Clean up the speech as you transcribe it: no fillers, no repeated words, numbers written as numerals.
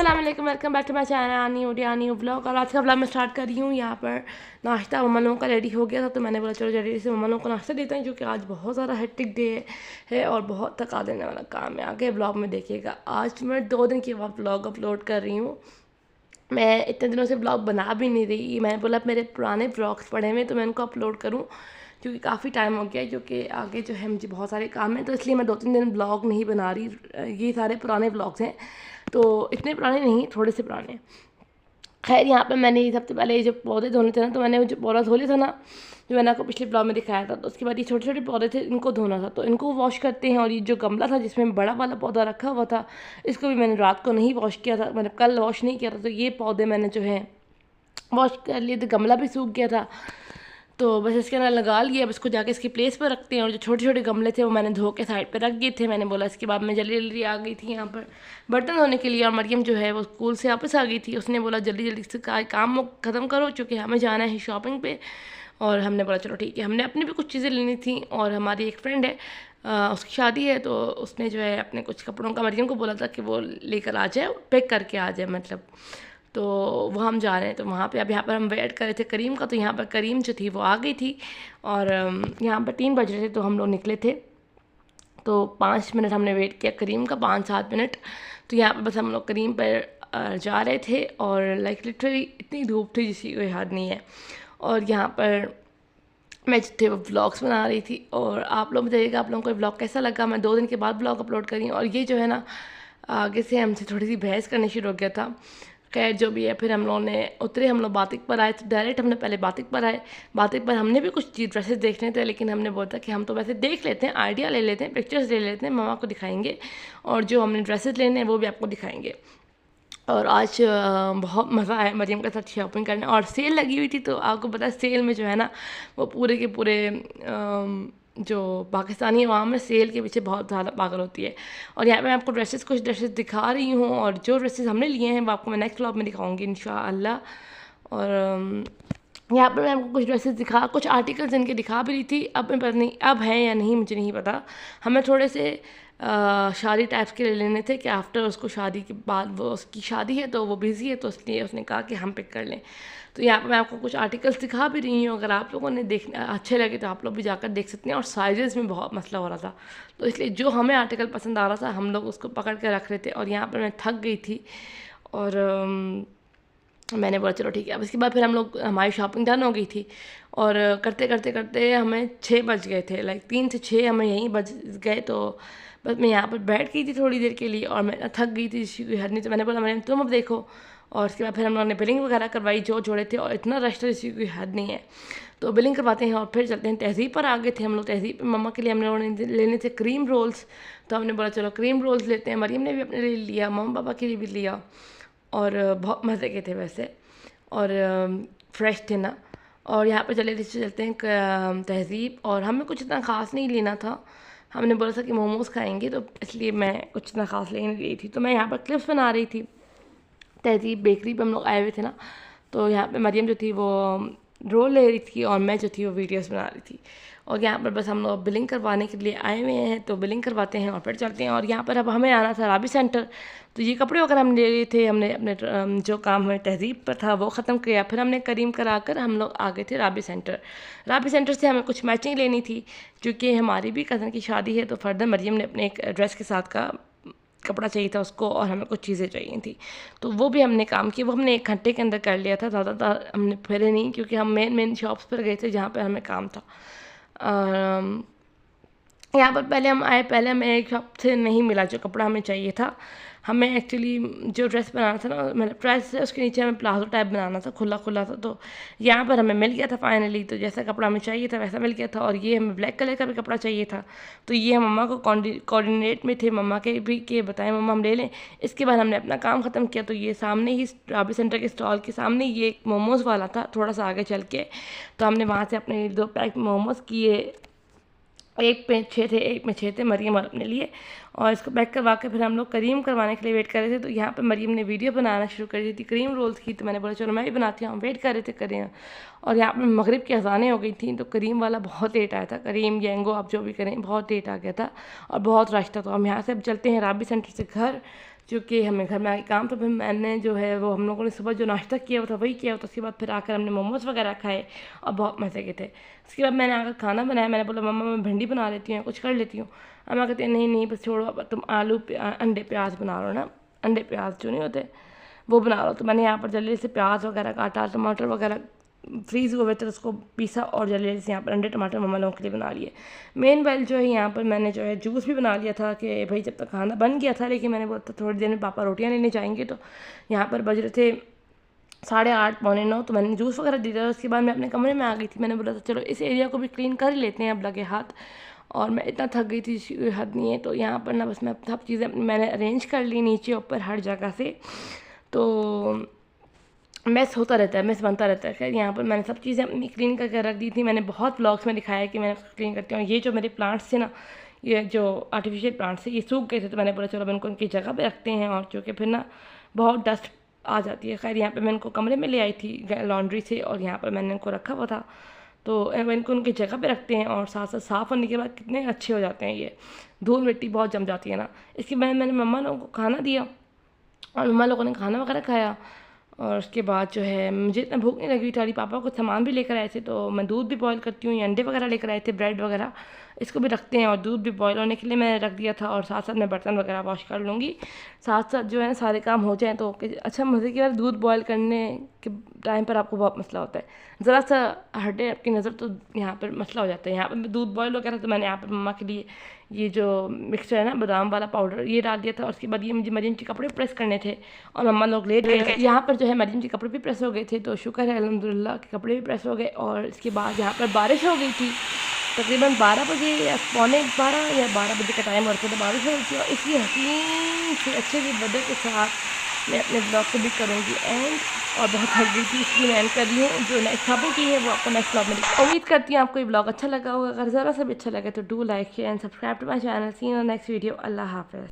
अस्सलाम वालेकुम, welcome back to my channel new vlog. और आज का व्लॉग मैं स्टार्ट कर रही हूँ। यहाँ पर नाश्ता मम्मा लोगों का रेडी हो गया था, तो मैंने बोला चलो जल्दी से मम्मा लोगों को नाश्ता देते हैं, क्योंकि आज बहुत ज़्यादा हेक्टिक डे है और बहुत थका देने वाला काम है। आगे व्लॉग में देखिएगा। आज मैं 2 दिन के बाद व्लॉग अपलोड कर रही हूँ। मैं इतने दिनों से ब्लॉग बना भी नहीं रही। मैंने बोला मेरे पुराने ब्लॉग्स पड़े हुए तो मैं उनको अपलोड करूं, क्योंकि काफ़ी टाइम हो गया है, क्योंकि आगे जो है मुझे बहुत सारे काम हैं, तो इसलिए मैं 2-3 दिन ब्लॉग नहीं बना रही। ये सारे पुराने ब्लॉग्स हैं, तो इतने पुराने नहीं, थोड़े से पुराने। खैर, यहाँ पे मैंने सबसे पहले ये जो पौधे धोने थे ना, तो मैंने जो पौधा धो लिया था ना, जो मैंने आपको पिछले ब्लॉग में दिखाया था, तो उसके बाद ये छोटे छोटे पौधे थे, इनको धोना था, तो इनको वॉश करते हैं। और ये जो गमला था जिसमें बड़ा वाला पौधा रखा हुआ था, इसको भी मैंने रात को नहीं वॉश किया था, मतलब कल वॉश नहीं किया था, तो ये पौधे मैंने जो है वॉश कर लिए थे। गमला भी सूख गया था, तो बस इसके अंदर लगा लिया। अब इसको जाके इसकी प्लेस पर रखते हैं। और जो छोटे छोटे गमले थे वो मैंने धो के साइड पे रख दिए थे। मैंने बोला इसके बाद मैं जल्दी जल्दी आ गई थी यहाँ पर बर्तन धोने के लिए। और मरियम जो है वो स्कूल से वापस आ गई थी, उसने बोला जल्दी जल्दी से काम ख़त्म करो, क्योंकि हमें जाना है शॉपिंग पे। और हमने बोला चलो ठीक है। हमने अपनी भी कुछ चीज़ें लेनी थी, और हमारी एक फ्रेंड है, उसकी शादी है, तो उसने जो है अपने कुछ कपड़ों का मरियम को बोला था कि वो लेकर आ जाए, पैक करके आ जाए मतलब। तो वो हम जा रहे हैं, तो वहाँ पे अब यहाँ पर हम वेट कर रहे थे करीम का। तो यहाँ पर करीम जो थी वो आ गई थी, और यहाँ पर 3 बज रहे थे, तो हम लोग निकले थे। तो 5 मिनट हमने वेट किया करीम का, 5-7 मिनट। तो यहाँ पर बस हम लोग करीम पर जा रहे थे, और लाइक लिटरली इतनी धूप थी जिसकी कोई हद नहीं है। और यहाँ पर मैं जो थे वो व्लॉग्स बना रही थी। और आप लोग बताइएगा आप लोगों को व्लॉग कैसा लगा। मैं 2 दिन के बाद व्लॉग अपलोड कर रही हूँ। और ये जो है ना, आगे से हमसे थोड़ी सी बहस करनी शुरू हो गया था। खैर जो भी है, फिर हम लोगों ने उतरे, हम लोग बातिक पर आए, तो डायरेक्ट हमने पहले बातिक पर आए। बातिक पर हमने भी कुछ चीज़ ड्रेसेस देखने थे, लेकिन हमने बोला था कि हम तो वैसे देख लेते हैं, आइडिया ले लेते हैं, पिक्चर्स ले लेते हैं, मामा को दिखाएंगे, और जो हमने ड्रेसेस लेने हैं वो भी आपको दिखाएंगे। और आज बहुत मज़ा आया मरियम के साथ शॉपिंग करने। और सेल लगी हुई थी, तो आपको पता है सेल में जो है ना, वो पूरे के पूरे जो पाकिस्तानी अवाम है सेल के पीछे बहुत ज़्यादा पागल होती है। और यहाँ पे मैं आपको कुछ ड्रेसेस दिखा रही हूँ, और जो ड्रेसेस हमने लिए हैं वो आपको मैं नेक्स्ट व्लॉग में दिखाऊंगी इंशाअल्लाह। और यहाँ पर मैं आपको कुछ ड्रेसेस कुछ आर्टिकल्स इनके दिखा भी रही थी। अब मैं पता नहीं अब है या नहीं, मुझे नहीं पता। हमें थोड़े से शादी टाइप्स के ले लेने थे, कि आफ्टर उसको शादी के बाद, वो उसकी शादी है तो वो बिज़ी है, तो इसलिए उसने कहा कि हम पिक कर लें। तो यहाँ पर मैं आपको कुछ आर्टिकल्स दिखा भी रही हूँ, अगर आप लोगों ने देखना अच्छे लगे तो आप लोग भी जाकर देख सकते हैं। और साइजेस में बहुत मसला हो रहा था, तो इसलिए जो हमें आर्टिकल पसंद आ रहा था हम लोग उसको पकड़ के रख रहे थे। और यहाँ पर मैं थक गई थी, और मैंने बोला चलो ठीक है। अब इसके बाद फिर हम लोग, हमारी शॉपिंग डन हो गई थी, और करते करते करते हमें 6 बज गए थे, लाइक 3 से 6 हमें यहीं बज गए। तो बस मैं यहाँ पर बैठ गई थी थोड़ी देर के लिए, और मैं थक गई थी जिसकी कोई हद नहीं। तो मैंने बोला मैंने तुम अब देखो। और उसके बाद फिर हम लोगों ने बिलिंग वगैरह करवाई जो जोड़े थे, और इतना रश था जिसकी कोई हद नहीं है। तो बिलिंग करवाते हैं और फिर चलते हैं तहज़ीब पर। आ गए थे हम लोग तहज़ीब पर। मम्मा के लिए हम लोगों ने लेने थे क्रीम रोल्स, तो हमने बोला चलो क्रीम रोल्स लेते हैं। मरियम ने भी अपने लिए लिया, मम्मा पापा के लिए भी लिया, और बहुत मज़े के थे वैसे, और फ्रेश थे ना। और यहाँ पर चलते हैं तहज़ीब। और हमें कुछ इतना ख़ास नहीं लेना था, हमने बोला था कि मोमोज़ खाएंगे, तो इसलिए मैं कुछ इतना ख़ास ले नहीं रही थी। तो मैं यहाँ पर क्लिप्स बना रही थी। तहज़ीब बेकरी पे हम लोग आए हुए थे ना, तो यहाँ पे मरियम जो थी वो रोल ले रही थी, और मैं जो थी वो वीडियोस बना रही थी। और यहाँ पर बस हम लोग बिलिंग करवाने के लिए आए हुए हैं, तो बिलिंग करवाते हैं और फिर चलते हैं। और यहाँ पर अब हमें आना था राबी सेंटर, तो ये कपड़े वगैरह हम ले लिए थे। हमने अपने जो काम हमें तहज़ीब पर था वो ख़त्म किया, फिर हमने करीम कराकर हम लोग आ गए थे राबी सेंटर। राबी सेंटर से हमें कुछ मैचिंग लेनी थी, क्योंकि हमारी भी कज़न की शादी है, तो फर्दर मरियम ने अपने एक ड्रेस के साथ का कपड़ा चाहिए था उसको, और हमें कुछ चीज़ें चाहिए थी, तो वो भी हमने काम किया। वो हमने 1 घंटे के अंदर कर लिया था, ज़्यादा हमने फिरे नहीं, क्योंकि हम मेन शॉप्स पर गए थे जहाँ पर हमें काम था। यहाँ पर पहले हम आए, पहले हमें एक शॉप से नहीं मिला जो कपड़ा हमें चाहिए था। हमें एक्चुअली जो ड्रेस बनाना था ना, मतलब ड्रेस है उसके नीचे हमें प्लाजो टाइप बनाना था, खुला खुला था, तो यहाँ पर हमें मिल गया था फाइनली। तो जैसा कपड़ा हमें चाहिए था वैसा मिल गया था। और ये हमें ब्लैक कलर का भी कपड़ा चाहिए था, तो ये हम मम्मा को कोऑर्डिनेट में थे, मम्मा के भी कि बताएं मम्मा हम ले लें। इसके बाद हमने अपना काम ख़त्म किया, तो ये सामने ही राबी सेंटर के स्टॉल के सामने ये एक मोमोज़ वाला था, थोड़ा सा आगे चल के, तो हमने वहाँ से अपने 2 पैक मोमोज़ किए। एक में 6 थे, एक में 6 थे, मरियम और अपने लिए। और इसको पैक करवा के फिर हम लोग करीम करवाने के लिए वेट कर रहे थे। तो यहाँ पे मरियम ने वीडियो बनाना शुरू कर दी थी क्रीम रोल्स की, तो मैंने बोला चलो मैं भी बनाती हूँ, हम वेट कर रहे थे करीम। और यहाँ पे मगरिब की अज़ानें हो गई थी, तो करीम वाला बहुत लेट आया था, करीम यंगो आप जो भी करें, बहुत लेट आ गया था और बहुत रश था। तो हम यहाँ से अब चलते हैं राबी सेंटर से घर, क्योंकि हमें घर में आके काम, तो फिर मैंने जो है वो हम लोगों ने सुबह जो नाश्ता किया हुआ था वही किया, तो उसके बाद फिर आकर हमने मोमोज़ वगैरह खाए और बहुत मज़े के थे। उसके बाद मैंने आकर खाना बनाया, मैंने बोला मम्मा मैं भिंडी बना लेती हूँ, कुछ कर लेती हूँ। अम्मा कहती है नहीं नहीं बस छोड़ो, अब तुम आलू अंडे प्याज बना लो ना, अंडे प्याज जो नहीं होते वो बना लो। तो मैंने यहाँ पर जल्दी से प्याज वगैरह काटा, टमाटर वगैरह फ्रीज़ हुए थे उसको पीसा और जल्दी से यहाँ पर अंडे टमाटर मम्मा लोगों के लिए बना लिए। मेन वेल जो है यहाँ पर मैंने जो है जूस भी बना लिया था कि भाई जब तक खाना बन गया था, लेकिन मैंने बोला था थोड़ी देर में पापा रोटियाँ लेने जाएंगे, तो यहाँ पर बज रहे थे 8:30 पौने 9, तो मैंने जूस वगैरह दे दिया। उसके बाद मैं अपने कमरे में आ गई थी, मैंने बोला था चलो इस एरिया को भी क्लीन कर ही लेते हैं अब लगे हाथ। और मैं इतना थक गई थी हद नहीं है, तो यहाँ पर ना बस मैं सब चीज़ें मैंने अरेंज कर ली नीचे ऊपर हर जगह से, तो मेस होता रहता है, मेस बनता रहता है। खैर यहाँ पर मैंने सब चीज़ें अपनी क्लीन करके रख दी थी। मैंने बहुत व्लॉग्स में दिखाया है कि मैंने उसको क्लीन करती हूँ। ये जो मेरे प्लांट्स थे ना, ये जो आर्टिफिशियल प्लांट्स थे ये सूख गए थे, तो मैंने बोला चलो इनको उनकी जगह पे रखते हैं, और चूँकि फिर ना बहुत डस्ट आ जाती है। खैर यहाँ पे मैं इनको कमरे में ले आई थी लॉन्ड्री से, और यहाँ पर मैंने इनको रखा हुआ था, तो इनको उनकी जगह पे रखते हैं। और साथ साथ साफ़ होने के बाद कितने अच्छे हो जाते हैं ये, धूल मिट्टी बहुत जम जाती है ना। इसके बाद मैंने मम्मा लोगों को खाना दिया और मम्मा लोगों ने खाना वगैरह खाया। और उसके बाद जो है मुझे इतना भूख नहीं लगी थी, पापा कुछ सामान भी लेकर आए थे, तो मैं दूध भी बॉईल करती हूँ, अंडे वगैरह लेकर आए थे, ब्रेड वगैरह, इसको भी रखते हैं और दूध भी बॉईल होने के लिए मैंने रख दिया था। और साथ साथ मैं बर्तन वगैरह वॉश कर लूँगी, साथ साथ जो है ना सारे काम हो जाएँ तो अच्छा। मज़े की बात, दूध बॉईल करने के टाइम पर आपको बहुत मसला होता है, ज़रा सा हटे आपकी नज़र तो यहाँ पर मसला हो जाता है। यहाँ पर दूध बॉईल हो गया था, तो मैंने यहाँ पर मम्मा के लिए ये जो मिक्सचर है ना बादाम वाला पाउडर ये डाल दिया था। और उसके बाद ये मुझे मरीम के कपड़े प्रेस करने थे, और मम्मा लोग लेट गए। यहाँ पर जो है मरीम के कपड़े भी प्रेस हो गए थे, तो शुक्र है अल्हम्दुलिल्लाह के कपड़े भी प्रेस हो गए। और इसके बाद यहाँ पर बारिश हो गई थी, तकरीबन 12 बजे या पौने 12 या 12 बजे का टाइम हो रहा था, बारिश हो रही थी। और इसी हसीन से अच्छे से वेदर के साथ मैं अपने ब्लॉग को भी करूँगी एंड। और बहुत थक गई थी इसलिए मैं एंड कर रही हूँ। जो नेक्स्ट खबर की है वो आपको नेक्स्ट ब्लॉग में उम्मीद करती हूँ आपको ये ब्लॉग अच्छा लगा होगा। अगर ज़रा सा भी अच्छा लगे तो do like share and subscribe to my channel. See you next video. अल्लाह हाफ़िज़।